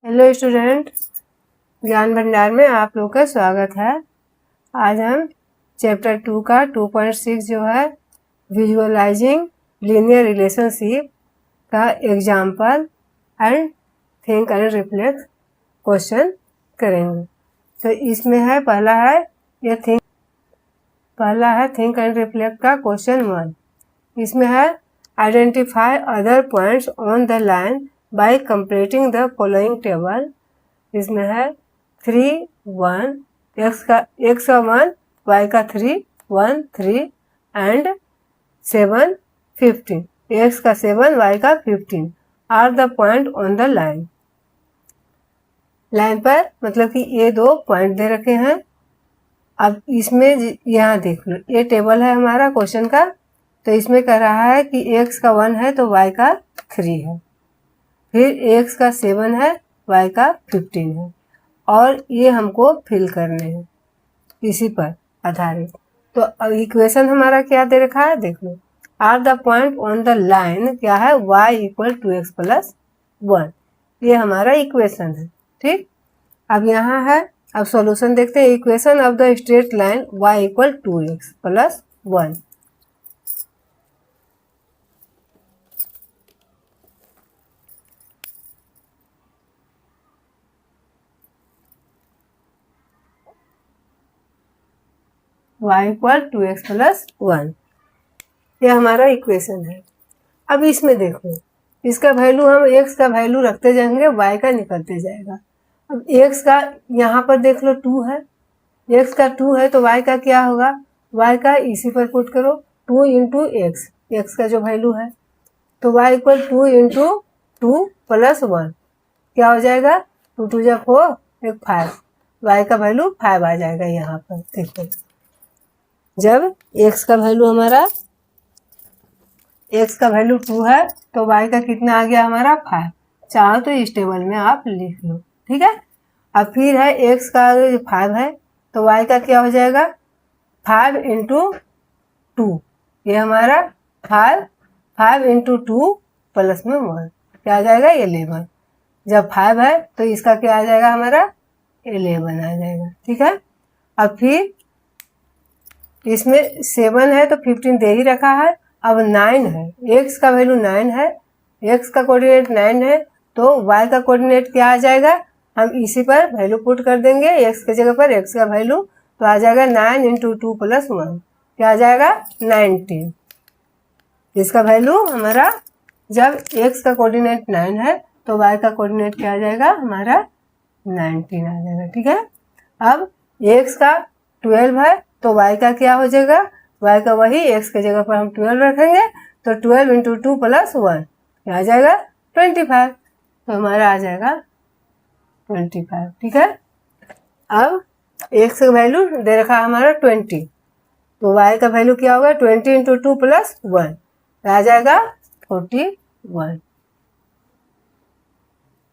Hello student, ज्ञान भंडार में आप लोग का स्वागत है। आज हम चैप्टर 2 का 2.6 जो है विजुअलाइजिंग लीनियर रिलेशनशिप का example and think and reflect question करेंगे। तो इसमें है पहला है थिंक एंड रिफ्लेक्ट का क्वेश्चन 1। इसमें है identify other points on the line by completing the following table. इसमें है 3 1 x का 1 y का 3 1 3 एंड 7 15 x का 7 y का 15 are the point on the line. Line पर मतलब कि ये दो पॉइंट दे रखे हैं। अब इसमें यहाँ देख लो, ये टेबल है हमारा क्वेश्चन का। तो इसमें कह रहा है कि x का 1 है तो y का 3 है, फिर x का 7 है y का 15 है, और ये हमको फिल करने हैं इसी पर आधारित। तो अब इक्वेशन हमारा क्या दे रखा है देख लो, are the point on the line क्या है y equal to x plus 1, ये हमारा इक्वेशन है। ठीक, अब यहाँ है, अब सॉल्यूशन देखते हैं। Equation of the straight line y equal to x plus 1। y equal to x plus 1, यह हमारा इक्वेशन है। अब इसमें देखो, इसका वैल्यू हम x का वैल्यू रखते जाएंगे, y का निकलते जाएगा। अब x का यहाँ पर देख लो 2 है, x का 2 है तो y का क्या होगा, y का इसी पर पुट करो 2 इंटू x का जो वैल्यू है, तो y इक्वल 2 इंटू 2 प्लस 1 क्या हो जाएगा, 2 2 जा 4 एक 5, y का वैल्यू 5 आ जाएगा। यहाँ पर देखो, जब x का वैल्यू हमारा x का वैल्यू 2 है तो y का कितना आ गया हमारा 5। चाहो तो इस टेबल में आप लिख लो, ठीक है। अब फिर है x का 5 है तो y का क्या हो जाएगा 5 इंटू 2, ये हमारा 5 इंटू 2 प्लस में 1 क्या आ जाएगा 11। जब 5 है तो इसका क्या आ जाएगा हमारा 11 आ जाएगा, ठीक है। अब फिर इसमें 7 है तो 15 दे ही रखा है। अब 9 है, x का वैल्यू 9 है, x का कोऑर्डिनेट 9 है तो y का कोऑर्डिनेट क्या आ जाएगा, हम इसी पर वैल्यू पुट कर देंगे x की जगह पर x का वैल्यू, तो आ जाएगा 9 इंटू 2 प्लस 1 क्या आ जाएगा 19। इसका वैल्यू हमारा, जब x का कोऑर्डिनेट 9 है तो y का कोऑर्डिनेट क्या आ जाएगा हमारा 19 आ जाएगा, ठीक है। अब x का 12 है तो y का क्या हो जाएगा, y का वही x की जगह पर हम 12 रखेंगे तो 12 इंटू 2 प्लस 1 क्या आ जाएगा 25, तो हमारा आ जाएगा 25, ठीक है। अब x का वैल्यू दे रखा हमारा 20, तो y का वैल्यू क्या होगा 20 इंटू 2 प्लस 1 आ जाएगा 41।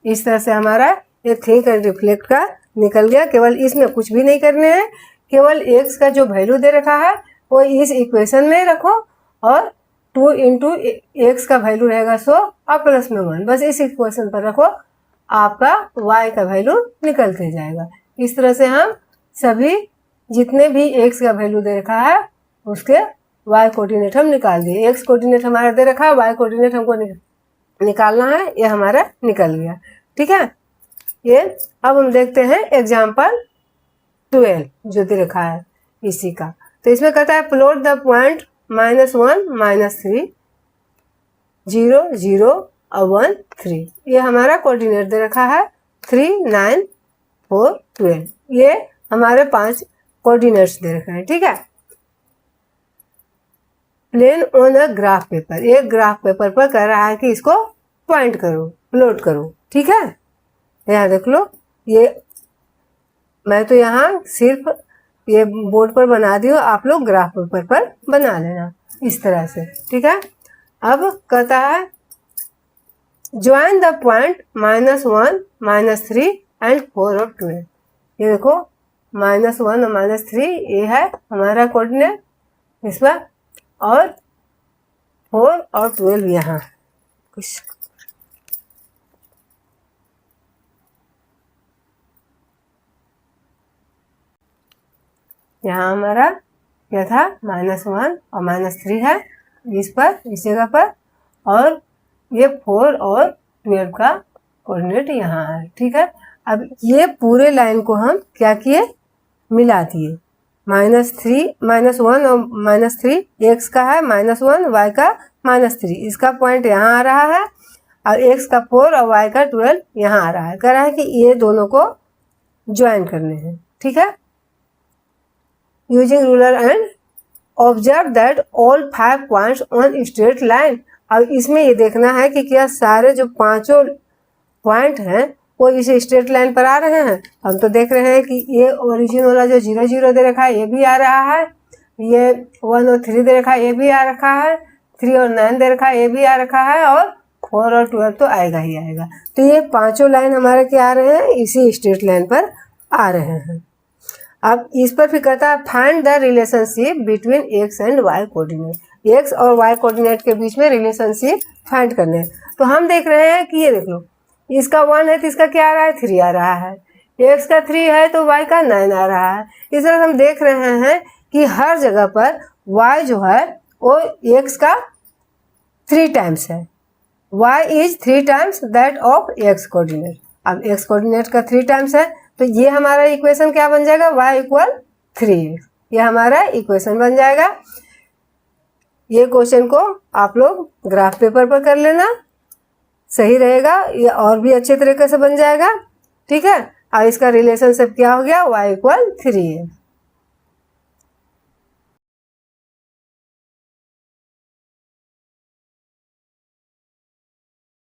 इस तरह से हमारा ये थिंक एंड रिफ्लेक्ट का निकल गया। केवल इसमें कुछ भी नहीं करने हैं, केवल x का जो वैल्यू दे रखा है वो इस इक्वेशन में रखो, और 2 इंटू एक्स का वैल्यू रहेगा 100 और प्लस में 1, बस इस इक्वेशन पर रखो, आपका y का वैल्यू निकलते जाएगा। इस तरह से हम सभी जितने भी x का वैल्यू दे रखा है उसके y कोऑर्डिनेट हम निकाल दिए। x कोऑर्डिनेट हमारा दे रखा है, y कोऑर्डिनेट हमको निकालना है, ये हमारा निकल गया, ठीक है। ये अब हम देखते हैं एग्जाम्पल 12 जो दे रखा है इसी का। तो इसमें कहता है प्लॉट द पॉइंट -1 -3 0 0 और 1 3, ये हमारा कोऑर्डिनेट दे रखा है 3 9 4 12, ये हमारे 5 कोऑर्डिनेट्स दे रखे हैं, ठीक है। Plane on a graph paper, ये ग्राफ पेपर पर कह रहा है कि इसको पॉइंट करो, प्लॉट करो, ठीक है। यहाँ देख लो, ये मैं तो यहाँ सिर्फ ये बोर्ड पर बना दी हूँ, आप लोग ग्राफ पेपर पर बना लेना इस तरह से, ठीक है। अब कहता है ज्वाइन द पॉइंट -1 -3 एंड 4 और 12, ये देखो -1 और -3 ये है हमारा कोऑर्डिनेट इस पर, और 4 और 12 यहाँ कुछ यहाँ हमारा क्या था, -1 और -3 है इस जगह पर, और ये 4 और 12 का कोऑर्डिनेट यहाँ है। ठीक है, अब ये पूरे लाइन को हम क्या किए, मिला दिए। -3 -1 और -3 x का है -1, y का -3, इसका पॉइंट यहाँ आ रहा है, और x का 4 और y का 12 यहाँ आ रहा है। कह रहा है कि ये दोनों को ज्वाइन करने हैं। ठीक है, using ruler and observe that all 5 points on straight line. अब इसमें ये देखना है कि क्या सारे जो 5 पॉइंट हैं वो इस स्ट्रेट लाइन पर आ रहे हैं। हम तो देख रहे हैं कि ये ओरिजिन वाला जो 0 0 दे रखा है ये भी आ रहा है, ये 1 और 3 दे रखा है ये भी आ रखा है, 3 और 9 दे रखा है ये भी आ रखा है, और 4 और 12 तो आएगा ही आएगा। तो ये 5 लाइन हमारे क्या आ रहे हैं, इसी स्ट्रेट लाइन पर आ रहे हैं। अब इस पर फिर कहता है find the relationship between x and y coordinate. x और y कोऑर्डिनेट के बीच में रिलेशनशिप फाइंड करने हैं। तो हम देख रहे हैं कि ये देख लो, इसका 1 है तो इसका क्या आ रहा है, 3 आ रहा है, x का 3 है तो y का 9 आ रहा है। इस तरह हम देख रहे हैं कि हर जगह पर y जो है वो x का 3 टाइम्स है, y is 3 times that of x coordinate. अब x कोऑर्डिनेट का 3 टाइम्स है तो ये हमारा इक्वेशन क्या बन जाएगा, y = 3x, ये हमारा इक्वेशन बन जाएगा। ये क्वेश्चन को आप लोग ग्राफ पेपर पर कर लेना, सही रहेगा, ये और भी अच्छे तरीके से बन जाएगा। ठीक है, और इसका रिलेशनशिप क्या हो गया, y = 3x।